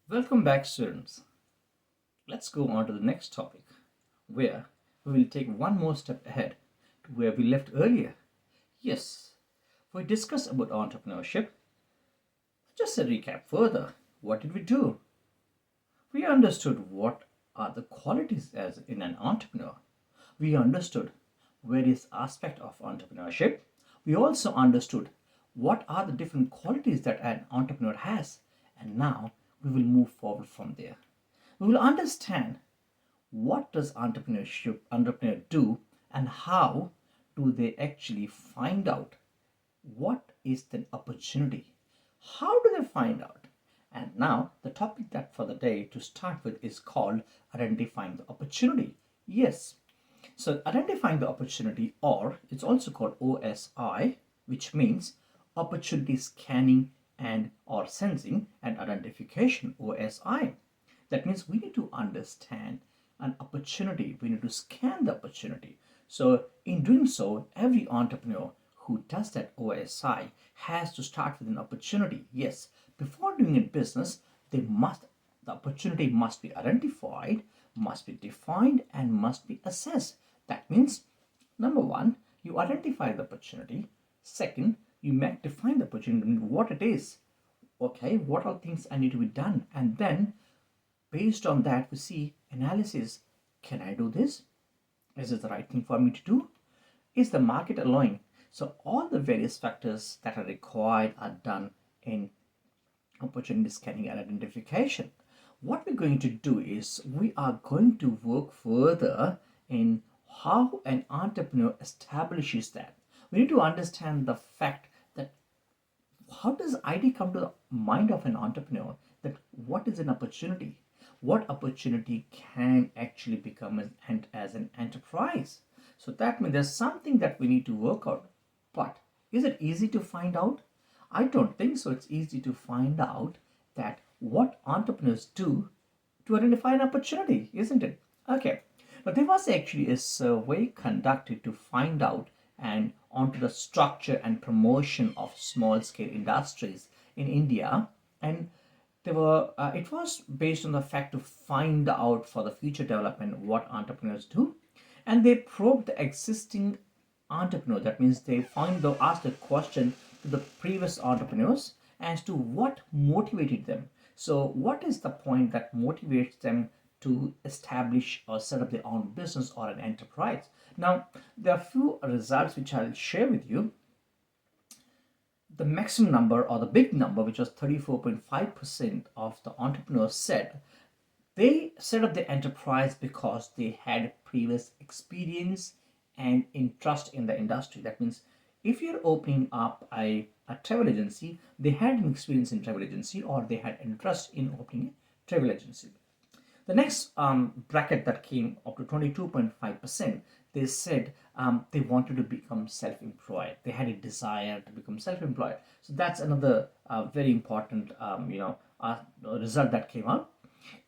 Welcome back, students. Let's go on to the next topic, where we will take one more step ahead to where we left earlier. Yes, we discussed about entrepreneurship. Just a recap further. What did we do? We understood what are the qualities as in an entrepreneur. We understood various aspects of entrepreneurship. We also understood what are the different qualities that an entrepreneur has. And now we will move forward from there. We will understand what does entrepreneur do, and how do they actually find out what is the opportunity. How do they find out? And now the topic that for the day to start with is called identifying the opportunity. Yes, so identifying the opportunity, or it's also called OSI, which means opportunity scanning and or sensing and identification. OSI, that means we need to understand an opportunity, we need to scan the opportunity. So in doing so, every entrepreneur who does that OSI has to start with an opportunity. Yes, before doing a business, the opportunity must be identified, must be defined, and must be assessed. That means, number one, you identify the opportunity. Second, you make define the opportunity, what it is. Okay, what are things I need to be done, and then based on that we see analysis. Can I do this? Is it the right thing for me to do? Is the market allowing? So all the various factors that are required are done in opportunity scanning and identification. What we're going to do is we are going to work further in how an entrepreneur establishes that. We need to understand the fact that how does idea come to the mind of an entrepreneur, that what is an opportunity, what opportunity can actually become as an enterprise. So that means there's something that we need to work out. But is it easy to find out? I don't think so. It's easy to find out that what entrepreneurs do to identify an opportunity, isn't it? Okay. Now there was actually a survey conducted to find out and onto the structure and promotion of small scale industries in India, and it was based on the fact to find out for the future development what entrepreneurs do, and they probed the existing entrepreneur. That means they asked a question to the previous entrepreneurs as to what motivated them. So what is the point that motivates them to establish or set up their own business or an enterprise? Now there are few results which I'll share with you. The maximum number, or the big number, which was 34.5% of the entrepreneurs said they set up the enterprise because they had previous experience and interest in the industry. That means if you're opening up a travel agency, they had an experience in travel agency, or they had interest in opening a travel agency. The next bracket that came up to 22.5%, they said they wanted to become self-employed. They had a desire to become self-employed. So that's another very important result that came out.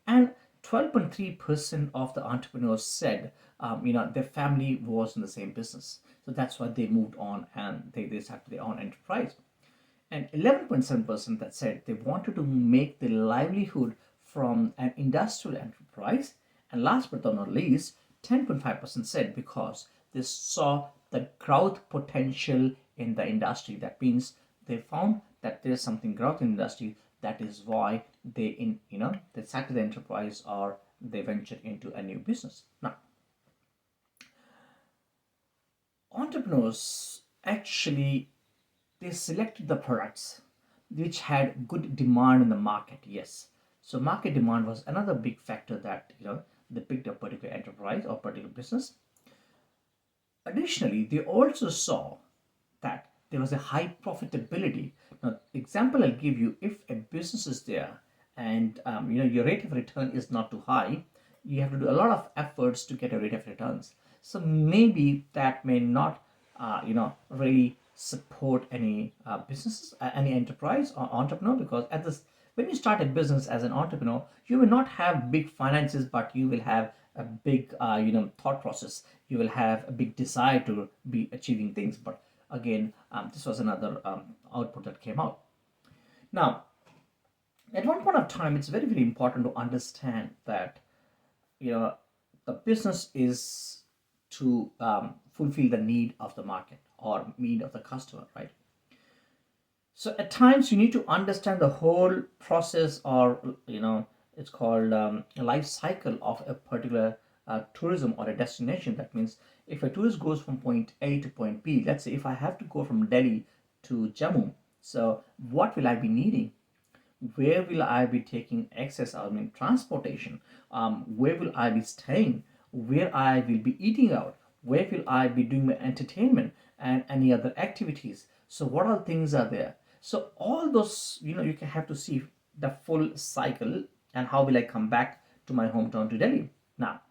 And 12.3% of the entrepreneurs said their family was in the same business. So that's why they moved on and they started their own enterprise. And 11.7% that said they wanted to make their livelihood from an industrial enterprise. And last but not least, 10.5% said because they saw the growth potential in the industry. That means they found that there's something growth in the industry. That is why they started the enterprise, or they ventured into a new business. Now, entrepreneurs actually, they selected the products which had good demand in the market. Yes, so market demand was another big factor that they picked a particular enterprise or particular business. Additionally, they also saw that there was a high profitability. Now example I'll give you: if a business is there and your rate of return is not too high, you have to do a lot of efforts to get a rate of returns. So maybe that may not really support any businesses, any enterprise or entrepreneur, because at this when you start a business as an entrepreneur, you will not have big finances, but you will have a big thought process. You will have a big desire to be achieving things. But again, this was another output that came out. Now At one point of time, it's very, very important to understand that, you know, the business is to fulfill the need of the market or need of the customer, right? So at times you need to understand the whole process, or it's called a life cycle of a particular tourism or a destination. That means if a tourist goes from point A to point B, let's say if I have to go from Delhi to Jammu, so what will I be needing? Where will I be taking access? I mean, transportation. Where will I be staying? Where I will be eating out? Where will I be doing my entertainment and any other activities? So, what all things are there? So, all those, you can have to see the full cycle, and how will I come back to my hometown to Delhi. Now,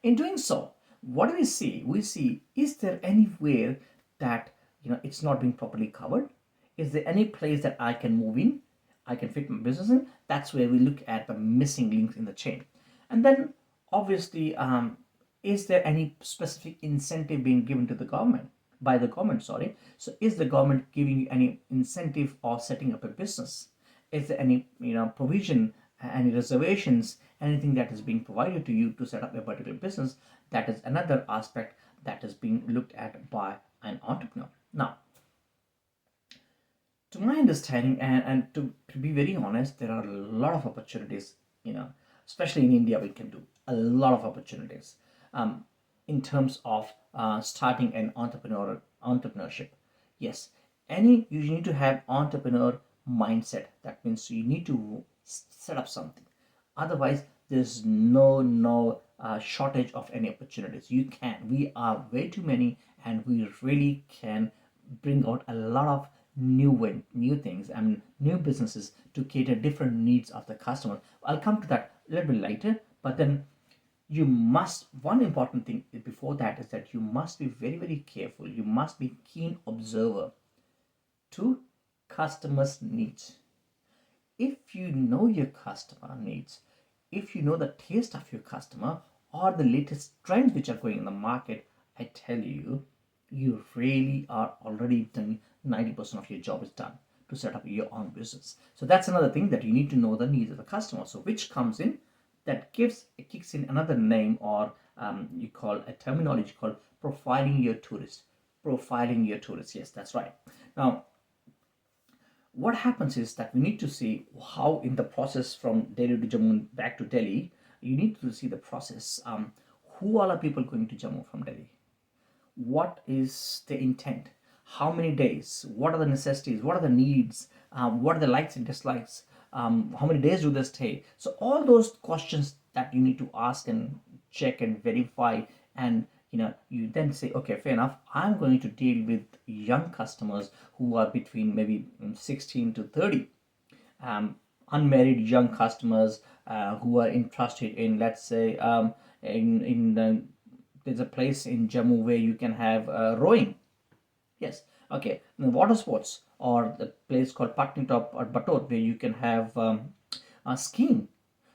in doing so, what do we see? We see, is there anywhere that it's not being properly covered? Is there any place that I can move in? I can fit my business in? That's where we look at the missing links in the chain. And then obviously, is there any specific incentive being given to the government? By the government, sorry. So is the government giving you any incentive or setting up a business? Is there any provision, any reservations, anything that is being provided to you to set up a particular business? That is another aspect that is being looked at by an entrepreneur. Now, to my understanding, and to be very honest, there are a lot of opportunities, especially in India. We can do a lot of opportunities um, in terms of starting an entrepreneurship. Yes, you need to have entrepreneur mindset. That means you need to set up something. Otherwise, there's no shortage of any opportunities. We are way too many, and we really can bring out a lot of new things and new businesses to cater different needs of the customer. I'll come to that a little bit later, but then one important thing before that is that you must be very, very careful. You must be keen observer to customers' needs. If you know your customer needs, if you know the taste of your customer or the latest trends which are going in the market, I tell you, you really are already done. 90% of your job is done to set up your own business. So that's another thing, that you need to know the needs of the customer. So which comes in, that kicks in another name, or you call a terminology called profiling your tourist. Profiling your tourist. Yes, that's right. Now, what happens is that we need to see how, in the process from Delhi to Jammu back to Delhi, you need to see the process. Who all are people going to Jammu from Delhi? What is the intent? How many days? What are the necessities? What are the needs? What are the likes and dislikes? How many days do they stay? So all those questions that you need to ask and check and verify, and you then say, okay, fair enough, I'm going to deal with young customers who are between maybe 16 to 30, unmarried young customers who are interested in, let's say, in there's a place in Jammu where you can have rowing. Yes, okay. The water sports, or the place called Patnitop or Batot where you can have skiing.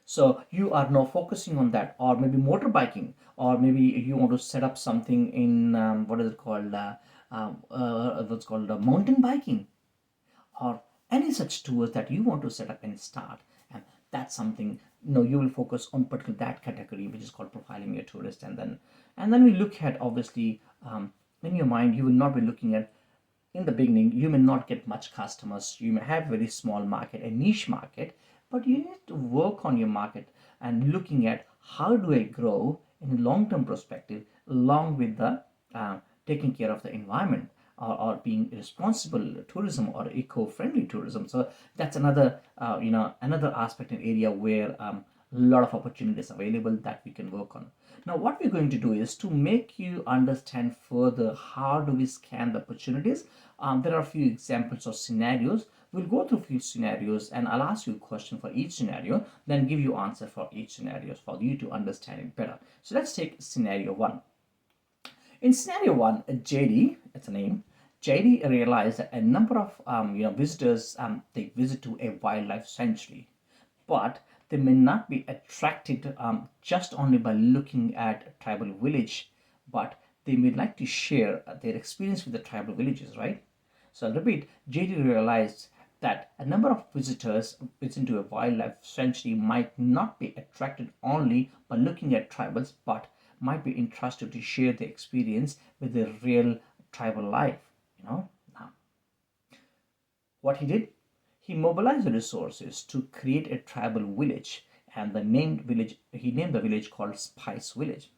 So you are now focusing on that, or maybe motorbiking, or maybe you want to set up something in what is it called? What's called mountain biking, or any such tours that you want to set up and start. And that's something, you will focus on particular that category, which is called profiling your tourist. And then we look at, obviously, in your mind you will not be looking at, in the beginning you may not get much customers, you may have very small market, a niche market, but you need to work on your market and looking at how do I grow in a long term perspective, along with the taking care of the environment, or being responsible tourism or eco-friendly tourism. So that's another aspect and area where a lot of opportunities available that we can work on. Now what we're going to do is to make you understand further how do we scan the opportunities. There are a few examples of scenarios. We'll go through a few scenarios, and I'll ask you a question for each scenario, then give you answer for each scenario for you to understand it better. So let's take scenario one. In scenario one, JD, it's a name, JD realized that a number of visitors, they visit to a wildlife sanctuary, but they may not be attracted just only by looking at a tribal village, but they may like to share their experience with the tribal villages, right? So I'll repeat, JD realized that a number of visitors into a wildlife sanctuary might not be attracted only by looking at tribals, but might be interested to share their experience with the real tribal life. Now, what he did, he mobilized the resources to create a tribal village, and he named the village called Spice Village.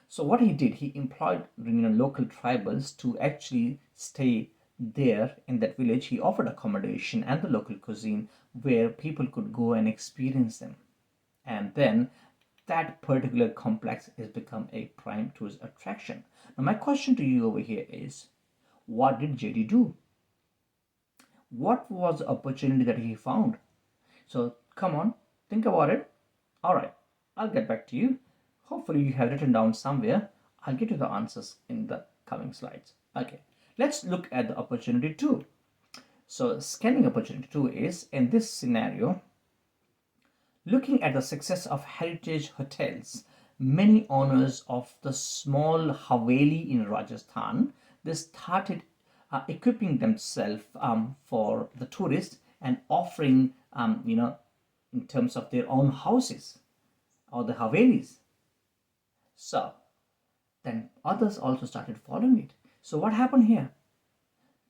So what he did, he employed local tribals to actually stay there in that village. He offered accommodation and the local cuisine where people could go and experience them. And then that particular complex has become a prime tourist attraction. Now my question to you over here is, what did JD do? What was the opportunity that he found? So come on, think about it. All right, I'll get back to you. Hopefully you have written down somewhere. I'll get you the answers in the coming slides. Okay, let's look at the opportunity 2. So scanning opportunity 2 is, in this scenario, looking at the success of heritage hotels, many owners of the small Haveli in Rajasthan, they started equipping themselves for the tourists and offering, in terms of their own houses or the Havelis. So then others also started following it. So what happened here?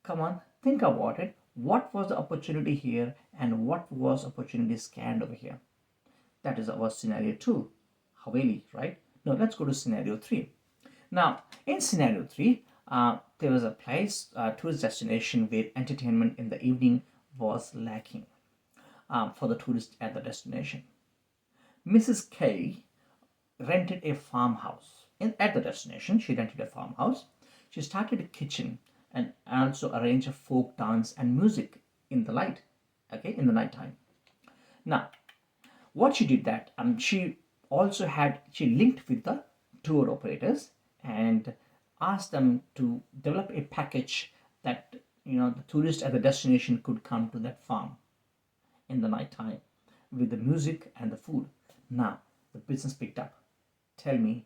Come on, think about it. What was the opportunity here and what was opportunity scanned over here? That is our scenario 2, Haveli, right? Now let's go to scenario 3. Now in scenario 3, there was a place, tourist destination where entertainment in the evening was lacking for the tourists at the destination. Mrs. K rented a farmhouse. At the destination, she rented a farmhouse. She started a kitchen and also arranged a folk dance and music in the light, in the nighttime. Now, what she did that, she linked with the tour operators and asked them to develop a package that the tourists at the destination could come to that farm in the night time with the music and the food. Now the business picked up. Tell me,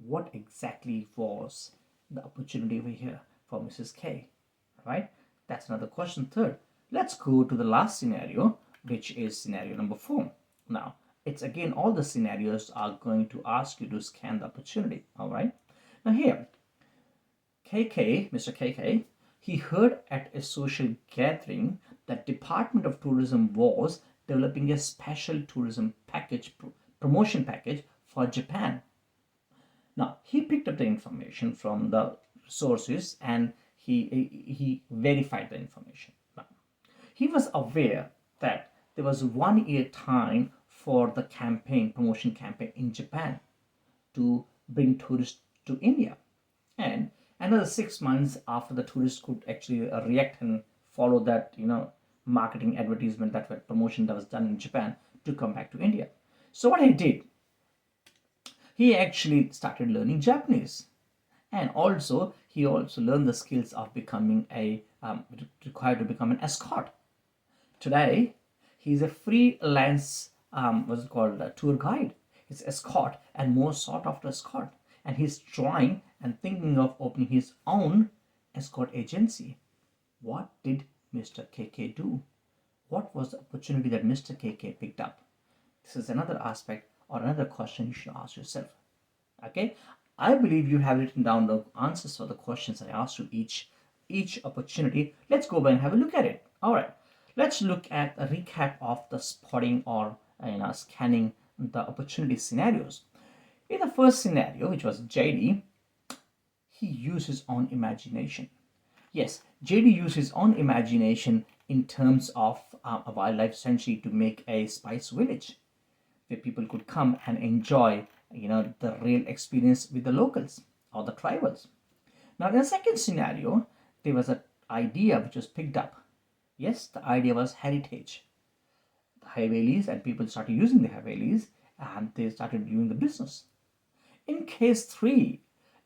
what exactly was the opportunity over here for Mrs. K? Right? That's another question. Third, let's go to the last scenario, which is scenario number 4. Now it's again, all the scenarios are going to ask you to scan the opportunity. All right. Now here, Mr. KK, he heard at a social gathering that Department of Tourism was developing a special tourism package, promotion package for Japan. Now he picked up the information from the sources and he verified the information. Now, he was aware that there was 1 year time for the promotion campaign in Japan to bring tourists to India, and another 6 months after the tourists could actually react and follow that marketing advertisement, that promotion that was done in Japan, to come back to India. So what he did, he actually started learning Japanese, and he also learned the skills of becoming required to become an escort. Today he's a freelance what's it called, a tour guide. He's escort and more sought after escort, and he's trying and thinking of opening his own escort agency. What did Mr. KK do? What was the opportunity that Mr. KK picked up? This is another aspect or another question you should ask yourself. Okay, I believe you have written down the answers for the questions I asked you each opportunity. Let's go back and have a look at it. All right, let's look at a recap of the spotting or scanning the opportunity scenarios. In the first scenario, which was JD, he used his own imagination. Yes, JD used his own imagination in terms of a wildlife sanctuary to make a spice village where people could come and enjoy the real experience with the locals or the tribals. Now in the second scenario, there was an idea which was picked up. Yes, the idea was heritage. The Havelis, and people started using the Havelis and they started doing the business. In case 3,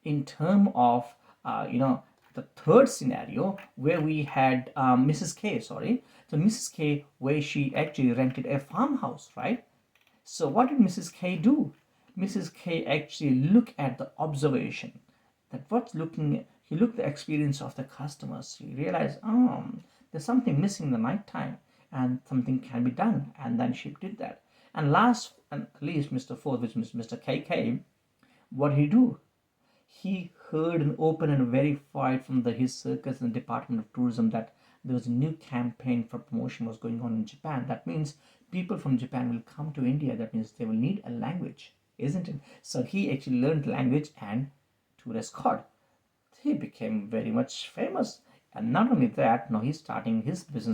in term of the third scenario, where we had Mrs. K, so Mrs. K, where she actually rented a farmhouse, right? So what did Mrs. K do? Mrs. K actually looked at the observation, that he looked the experience of the customers. He realized, there's something missing in the night time and something can be done. And then she did that. And last and least, Mr. Fourth, which is Mr. KK, what did he do? He heard and open and verified from his circus and Department of Tourism that there was a new campaign for promotion was going on in Japan. That means people from Japan will come to India. That means they will need a language, isn't it? So he actually learned language and to escort. He became very much famous. And not only that, now he's starting his business